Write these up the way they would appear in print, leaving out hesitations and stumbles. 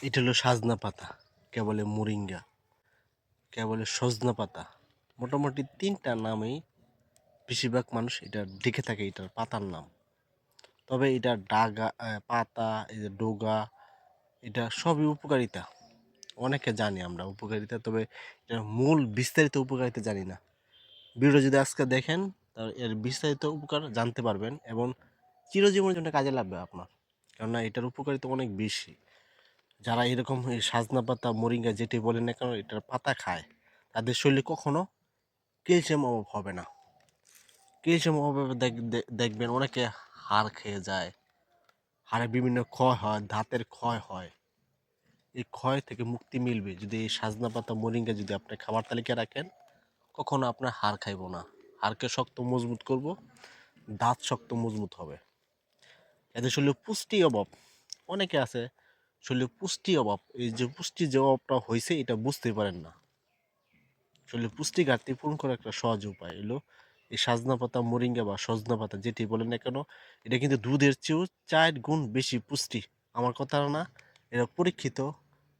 এটা হলো সাজনা পাতা, কে বলে মোরিঙ্গা, কে বলে সজনা পাতা। মোটামুটি তিনটা নামেই বেশিরভাগ মানুষ এটা দেখে থাকে এটার পাতার নাম। তবে এটা ডাগা পাতা, এই যে ডোগা, এটা সবই উপকারিতা। অনেকে জানি আমরা উপকারিতা, তবে এটার মূল বিস্তারিত উপকারিতা জানি না। ভিডিও যদি আজকে দেখেন তাহলে এর বিস্তারিত উপকার জানতে পারবেন এবং চিরজীবনের জন্য কাজে লাগবে আপনার, কেননা এটার উপকারিতা অনেক বেশি। যারা এরকম এই সাজনা পাতা, মোরিঙ্গা যেটি বলেন না কেন এটার পাতা খায়, তাদের শরীরে কখনো ক্যালসিয়াম অভাব হবে না। ক্যালসিয়াম অভাবে দেখবেন অনেকে হাড় খেয়ে যায়, হাড়ে বিভিন্ন ক্ষয় হয়, দাঁতের ক্ষয় হয়। এই ক্ষয় থেকে মুক্তি মিলবে যদি এই সাজনা পাতা, মোরিঙ্গা যদি আপনি খাবার তালিকায় রাখেন। কখনো আপনার হাড় খাইব না, হাড়কে শক্ত মজবুত করব, দাঁত শক্ত মজবুত হবে। এদের শরীরে পুষ্টি অভাব, অনেকে আছে শরীরে পুষ্টি অভাব, এই যে পুষ্টি যে অভাবটা হয়েছে এটা বুঝতে পারেন না। শরীরে পুষ্টি ঘাটতি পূরণ করার একটা সহজ উপায় হলো এই সাজনা পাতা, মোরিঙ্গা বা সজনা পাতা যেটি বলেন না কেন, এটা কিন্তু দুধের চেয়েও 4 গুণ বেশি পুষ্টি। আমার কথা না, এটা পরীক্ষিত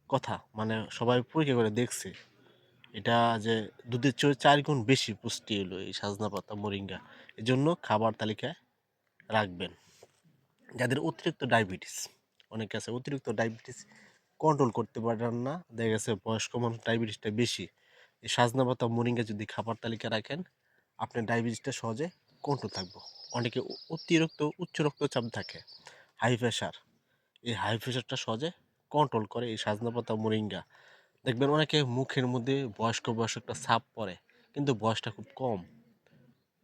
কথা, মানে সবাই পরীক্ষা করে দেখছে এটা, যে দুধের চেয়েও 4 গুণ বেশি পুষ্টি হলো এই সাজনা পাতা, মোরিঙ্গা। এই জন্য খাবার তালিকায় রাখবেন। যাদের অতিরিক্ত ডায়াবেটিস, অনেকে আছে অতিরিক্ত ডায়াবেটিস কন্ট্রোল করতে পারেন না, দেখা গেছে বয়স্ক মানুষ ডায়াবেটিসটা বেশি, এই সাজনা পাতা, মোরিঙ্গা যদি খাবার তালিকায় রাখেন আপনার ডায়াবেটিসটা সহজে কন্ট্রোল থাকবে। অনেকে অতিরিক্ত উচ্চ রক্তচাপ থাকে, হাই প্রেশার, এই হাই প্রেশারটা সহজে কন্ট্রোল করে এই সাজনা পাতা, মোরিঙ্গা। দেখবেন অনেকে মুখের মধ্যে বয়স্ক বয়স্ক একটা ছাপ পড়ে, কিন্তু বয়সটা খুব কম।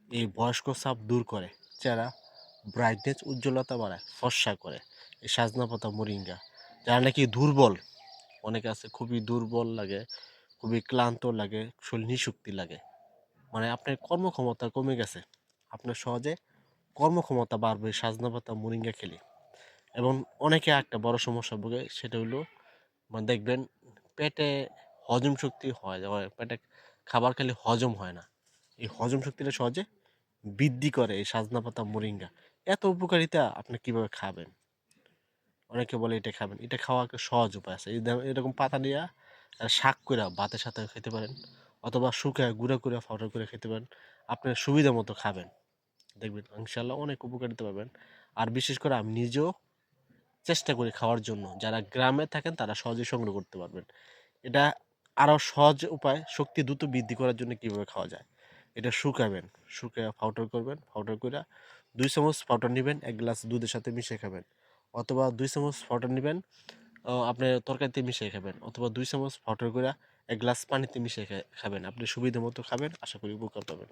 এই বয়স্ক ছাপ দূর করে, চেহারা ব্রাইটনেস, উজ্জ্বলতা বাড়ায়, ফর্সা করে এই সাজনা পাতা, মোরিঙ্গা। যারা নাকি দুর্বল, অনেকে আছে খুবই দুর্বল লাগে, খুবই ক্লান্ত লাগে, শরীর নিঃশক্তি লাগে, মানে আপনার কর্মক্ষমতা কমে গেছে, আপনার সহজে কর্মক্ষমতা বাড়বে সাজনা পাতা, মোরিঙ্গা খেলে। এবং অনেকে একটা বড় সমস্যা ভোগে, সেটা হলো মানে দেখবেন পেটে হজম শক্তি হয়, পেটে খাবার খেলে হজম হয় না, এই হজম শক্তিটা সহজে বৃদ্ধি করে এই সাজনা পাতা, মোরিঙ্গা। এত উপকারিতা আপনি কিভাবে খাবেন? অনেকে বলে এটা খাবেন, এটা খাওয়া একটা সহজ উপায় আছে। এরকম পাতা নিয়ে শাক করে ভাতের সাথে খেতে পারেন, অথবা শুকায় গুঁড়া করে পাউডার করে খেতে পারেন। আপনার সুবিধা মতো খাবেন, দেখবেন ইনশাল্লাহ অনেক উপকারিতা পাবেন। আর বিশেষ করে আমি নিজেও চেষ্টা করি খাওয়ার জন্য, যারা গ্রামে থাকেন তারা সহজে সংগ্রহ করতে পারবেন। এটা আরও সহজ উপায়, শক্তি দ্রুত বৃদ্ধি করার জন্য কিভাবে খাওয়া যায়। এটা শুকাবেন, শুকিয়ে পাউডার করবেন, পাউডার করে 2 চামচ পাউডার নেবেন, 1 গ্লাস দুধের সাথে মিশিয়ে খাবেন, অথবা 2 চামচ পাউডার নেবেন আপনি তরকারিতে মিশিয়ে খাবেন, অথবা 2 চামচ পাউডার করে 1 গ্লাস পানিতে মিশিয়ে খাবেন। আপনি সুবিধা মতো খাবেন, আশা করি উপকার পাবেন।